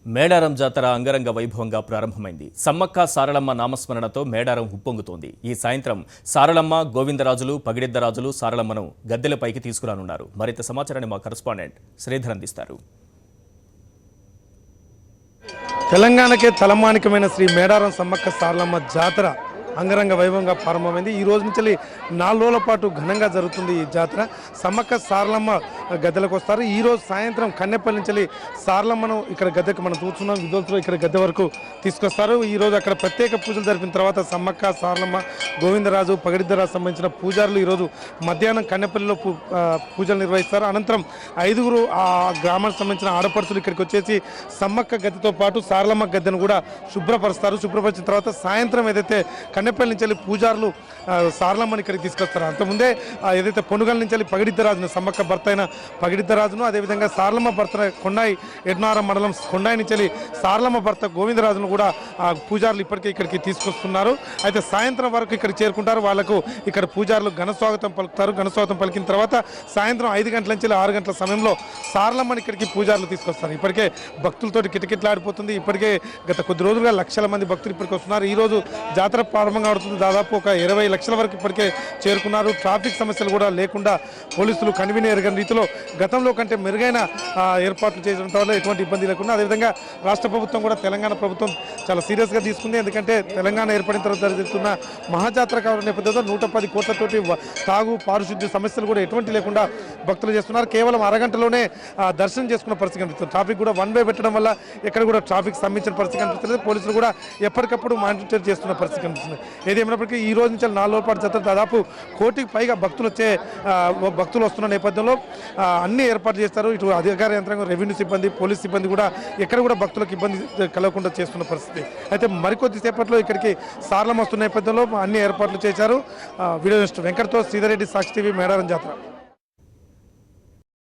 మేడారం జాతర అంగరంగ వైభవంగా ప్రారంభమైంది. సమ్మక్క సారళమ్మ నామస్మరణతో మేడారం ఉప్పొంగుతోంది. ఈ సాయంత్రం సారళమ్మ, గోవిందరాజులు, పగిడిద్దరాజులు సారళమ్మను గద్దెలపైకి తీసుకురానున్నారు. మరింత సమాచారాన్ని మా కరెస్పాండెంట్ శ్రీధర్ అందిస్తారు. తెలంగాణకే తలమానికమైన శ్రీ మేడారం సమ్మక్క సారళమ్మ జాతర అంగరంగ వైభవంగా ప్రారంభమైంది. ఈ రోజు నుంచి 4 రోజుల పాటు ఘనంగా జరుగుతుంది ఈ జాతర. సమ్మక్క సారళమ్మ గద్దెలకు వస్తారు. ఈ రోజు సాయంత్రం కన్నెపల్లి నుంచి సారళమ్మను ఇక్కడ గద్దెకు మనం చూస్తున్నాం, విధులతో ఇక్కడ గద్దె వరకు తీసుకొస్తారు. ఈ రోజు అక్కడ ప్రత్యేక పూజలు జరిపిన తర్వాత సమ్మక్క సారళమ్మ, గోవిందరాజు, పగిడిద్దరాజు సంబంధించిన పూజారులు ఈరోజు మధ్యాహ్నం కన్నెపల్లిలో పూజలు నిర్వహిస్తారు. అనంతరం 5గురు ఆ గ్రామానికి సంబంధించిన ఆడపడుచులు ఇక్కడికి వచ్చేసి సమ్మక్క గద్దెతో పాటు సారళమ్మ గద్దెను కూడా శుభ్రపరుస్తారు. శుభ్రపరిచిన తర్వాత సాయంత్రం ఏదైతే కన్నెపల్లి నుంచి పూజారులు సారళమ్మని ఇక్కడికి తీసుకొస్తారు. అంతకుముందే ఏదైతే పొనుగల నుంచి పగిడిద్దరాజును, సమ్మక్క భర్త అయిన పగిడిద్దరాజును, అదేవిధంగా సారళమ్మ భర్త కొండాయి ఎడ్నారం మండలం కొండాయి నుంచి సారళమ్మ భర్త గోవిందరాజును కూడా పూజారులు ఇప్పటికే ఇక్కడికి తీసుకొస్తున్నారు. అయితే సాయంత్రం వరకు ఇక్కడికి చేరుకుంటారు. వాళ్లకు ఇక్కడ పూజారులు ఘనస్వాగతం పలుకుతారు. ఘనస్వాగతం పలికిన తర్వాత సాయంత్రం 5 గంటల నుంచి 6 గంటల సమయంలో సారళమ్మని ఇక్కడికి పూజారులు తీసుకొస్తారు. ఇప్పటికే భక్తులతో కిటకిటలాడిపోతుంది. ఇప్పటికే గత కొద్ది రోజులుగా లక్షల మంది భక్తులు ఇప్పటికి వస్తున్నారు. ఈ రోజు జాతర ప్రారంభంగా అవుతుంది. దాదాపు ఒక 20 లక్షల వరకు ఇప్పటికే చేరుకున్నారు. ట్రాఫిక్ సమస్యలు కూడా లేకుండా పోలీసులు కనివిని ఎరగని రీతిలో గతంలో కంటే మెరుగైన ఏర్పాట్లు చేయడం వల్ల ఎటువంటి ఇబ్బంది లేకుండా, అదేవిధంగా రాష్ట్ర ప్రభుత్వం కూడా తెలంగాణ ప్రభుత్వం చాలా సీరియస్గా తీసుకుంది. ఎందుకంటే తెలంగాణ ఏర్పడిన తర్వాత జరుగుతున్న మహాజాతర కావడం నేపథ్యంలో 110 కోట్లతోటి తాగు పారిశుద్ధ్య సమస్యలు కూడా ఎటువంటి లేకుండా భక్తులు చేస్తున్నారు. కేవలం అరగంటలోనే దర్శనం చేసుకున్న పరిస్థితి కనిపిస్తుంది. ట్రాఫిక్ కూడా 1 వే పెట్టడం వల్ల ఎక్కడ కూడా ట్రాఫిక్ స్తంభించిన పరిస్థితి కనిపిస్తుంది. పోలీసులు కూడా ఎప్పటికప్పుడు మానిటర్ చేస్తున్న పరిస్థితి కనిపిస్తుంది. ఏదేమైనప్పటికీ ఈ రోజు నుంచి 4 రోజుల పాటు జాతర దాదాపు 1 కోటికి పైగా భక్తులు వస్తున్న నేపథ్యంలో అన్ని ఏర్పాట్లు చేస్తారు. ఇటు అధికార యంత్రాంగం, రెవెన్యూ సిబ్బంది, పోలీస్ సిబ్బంది కూడా ఎక్కడ కూడా భక్తులకు ఇబ్బంది కలగకుండా చేస్తున్న పరిస్థితి. అయితే మరికొద్ది సేపట్లో ఇక్కడికి సారళమ్మ వస్తున్న నేపథ్యంలో అన్ని ఏర్పాట్లు చేశారు. వీడియో జర్నలిస్ట్ వెంకట్తో శ్రీధర్ రెడ్డి, సాక్షి టీవీ, మేడారం జాతర.